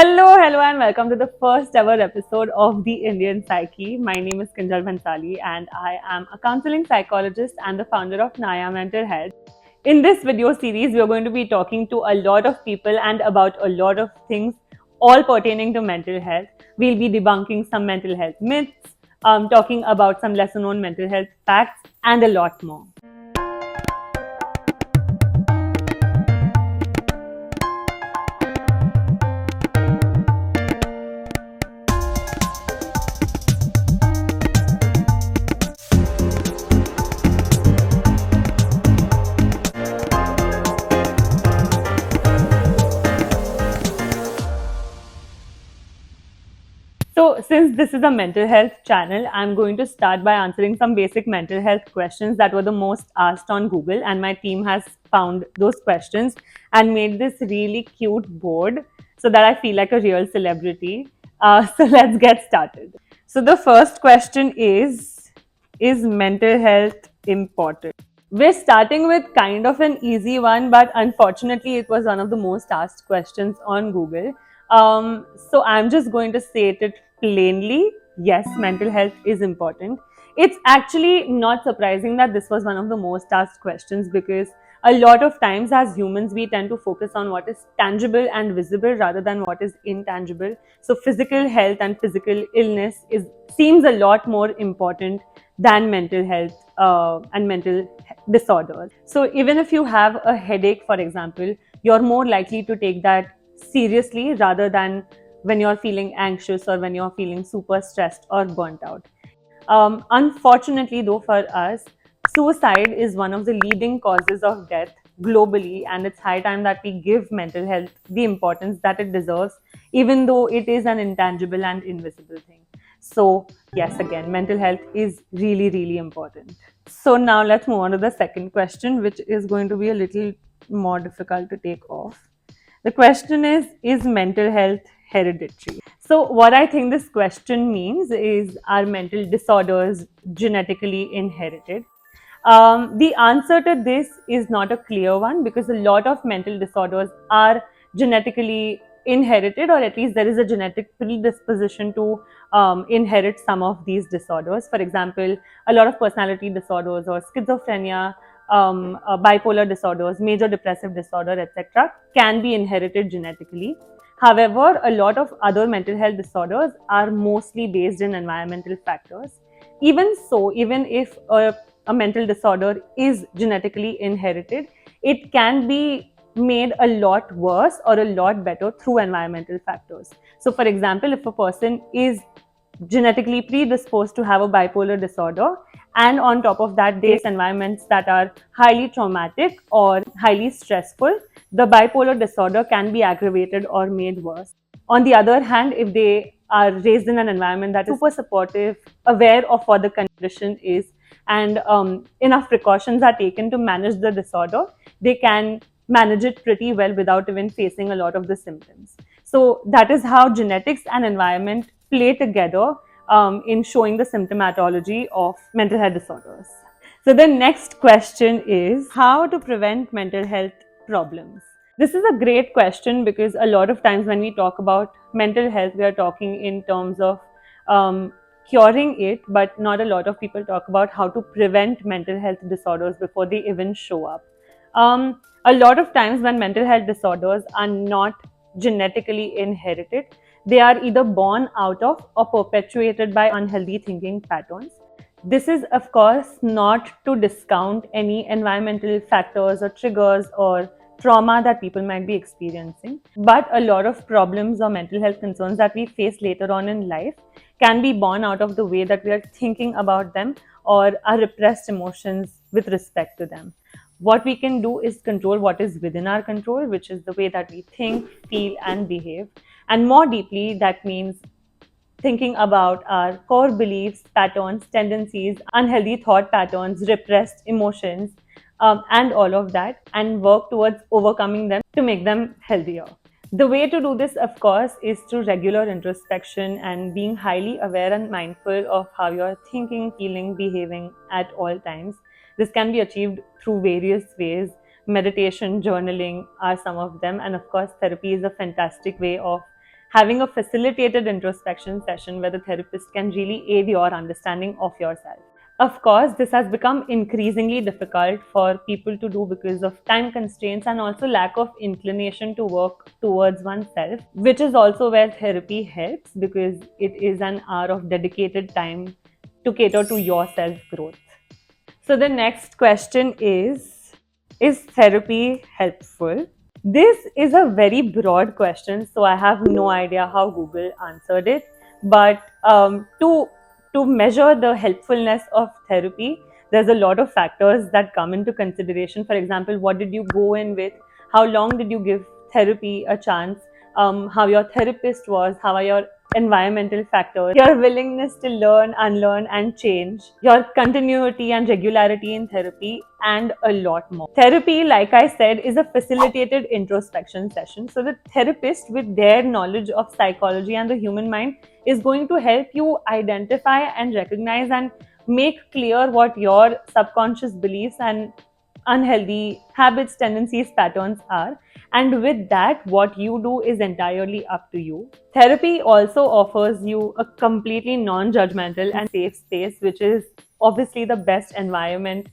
Hello, and welcome to the first ever episode of The Indian Psyche. My name is Kinjal Bhansali, and I am a counseling psychologist and the founder of Naya Mental Health. In this video series, we are going to be talking to a lot of people and about a lot of things, all pertaining to mental health. We'll be debunking some mental health myths, talking about some lesser known mental health facts, and a lot more. So, since this is a mental health channel, I'm going to start by answering some basic mental health questions that were the most asked on Google. And my team has found those questions and made this really cute board so that I feel like a real celebrity. So, let's get started. So, the first question is mental health important? We're starting with kind of an easy one, but unfortunately, it was one of the most asked questions on Google. So I'm just going to state it plainly. Yes, mental health is important. It's actually not surprising that this was one of the most asked questions because a lot of times as humans we tend to focus on what is tangible and visible rather than what is intangible. So physical health and physical illness is seems a lot more important than mental health and mental disorders. So even if you have a headache, for example, you're more likely to take that seriously rather than when you're feeling anxious or when you're feeling super stressed or burnt out. Unfortunately, though, for us, suicide is one of the leading causes of death globally, and it's high time that we give mental health the importance that it deserves, even though it is an intangible and invisible thing. So, yes, again, mental health is really, really important. So, now let's move on to the second question, which is going to be a little more difficult to take off. The question is mental health hereditary? So, what I think this question means is, are mental disorders genetically inherited? The answer to this is not a clear one because a lot of mental disorders are genetically inherited, or at least there is a genetic predisposition to inherit some of these disorders. For example, a lot of personality disorders or schizophrenia, bipolar disorders, major depressive disorder, etc., can be inherited genetically. However, a lot of other mental health disorders are mostly based in environmental factors. Even so, even if a mental disorder is genetically inherited, it can be made a lot worse or a lot better through environmental factors. So, for example, if a person is genetically predisposed to have a bipolar disorder, and on top of that they face environments that are highly traumatic or highly stressful, the bipolar disorder can be aggravated or made worse. On the other hand, if they are raised in an environment that is super supportive, aware of what the condition is, and enough precautions are taken to manage the disorder, they can manage it pretty well without even facing a lot of the symptoms. So that is how genetics and environment play together in showing the symptomatology of mental health disorders. So the next question is how to prevent mental health problems. This is a great question because a lot of times when we talk about mental health, we are talking in terms of curing it, but not a lot of people talk about how to prevent mental health disorders before they even show up. A lot of times when mental health disorders are not genetically inherited, they are either born out of or perpetuated by unhealthy thinking patterns. This is, of course, not to discount any environmental factors or triggers or trauma that people might be experiencing. But a lot of problems or mental health concerns that we face later on in life can be born out of the way that we are thinking about them or our repressed emotions with respect to them. What we can do is control what is within our control, which is the way that we think, feel, and behave. And more deeply, that means thinking about our core beliefs, patterns, tendencies, unhealthy thought patterns, repressed emotions, and all of that, and work towards overcoming them to make them healthier. The way to do this, of course, is through regular introspection and being highly aware and mindful of how you're thinking, feeling, behaving at all times. This can be achieved through various ways. Meditation, journaling are some of them, and of course, therapy is a fantastic way of having a facilitated introspection session where the therapist can really aid your understanding of yourself. Of course, this has become increasingly difficult for people to do because of time constraints and also lack of inclination to work towards oneself, which is also where therapy helps because it is an hour of dedicated time to cater to your self growth. So, the next question is therapy helpful? This is a very broad question, so I have no idea how Google answered it. But to measure the helpfulness of therapy, there's a lot of factors that come into consideration. For example, what did you go in with? How long did you give therapy a chance? How your therapist was? How are your environmental factors, your willingness to learn, unlearn, and change, your continuity and regularity in therapy, and a lot more. Therapy, like I said, is a facilitated introspection session. So, the therapist, with their knowledge of psychology and the human mind, is going to help you identify and recognize and make clear what your subconscious beliefs and unhealthy habits, tendencies, patterns are. And with that, what you do is entirely up to you. Therapy also offers you a completely non judgmental and safe space, which is obviously the best environment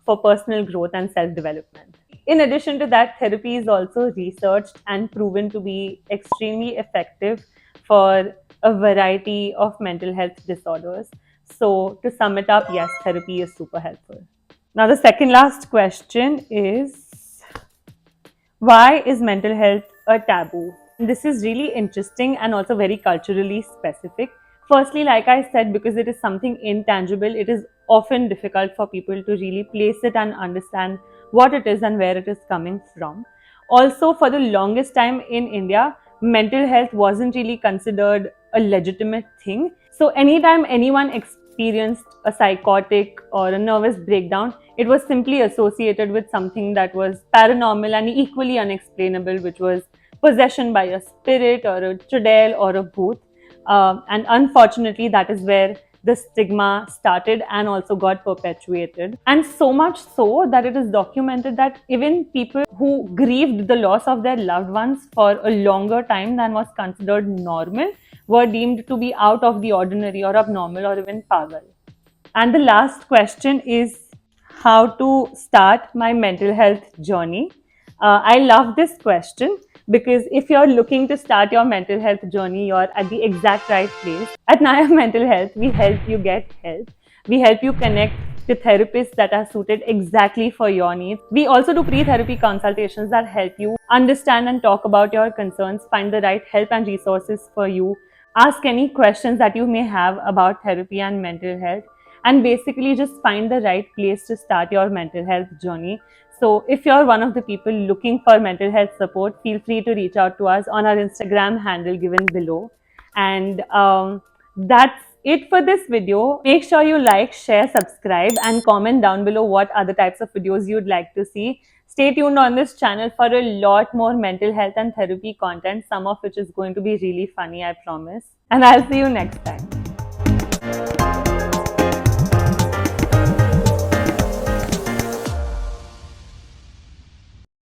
for personal growth and self development. In addition to that, therapy is also researched and proven to be extremely effective for a variety of mental health disorders. So, to sum it up, yes, therapy is super helpful. Now, the second last question is, why is mental health a taboo? This is really interesting and also very culturally specific. Firstly, like I said, because it is something intangible, it is often difficult for people to really place it and understand what it is and where it is coming from. Also, for the longest time in India, mental health wasn't really considered a legitimate thing. So, anytime anyone experienced a psychotic or a nervous breakdown, it was simply associated with something that was paranormal and equally unexplainable, which was possession by a spirit or a chudel or a booth. And unfortunately, that is where the stigma started and also got perpetuated. And so much so that it is documented that even people who grieved the loss of their loved ones for a longer time than was considered normal were deemed to be out of the ordinary or abnormal or even pagal. And the last question is how to start my mental health journey. I love this question because if you're looking to start your mental health journey, you're at the exact right place. At Naya Mental Health, we help you get help. We help you connect to therapists that are suited exactly for your needs. We also do pre-therapy consultations that help you understand and talk about your concerns, find the right help and resources for you, ask any questions that you may have about therapy and mental health, and basically just find the right place to start your mental health journey. So, if you're one of the people looking for mental health support, feel free to reach out to us on our Instagram handle given below. And that's it for this video. Make sure you like, share, subscribe, and comment down below what other types of videos you'd like to see. Stay tuned on this channel for a lot more mental health and therapy content, some of which is going to be really funny, I promise. And I'll see you next time.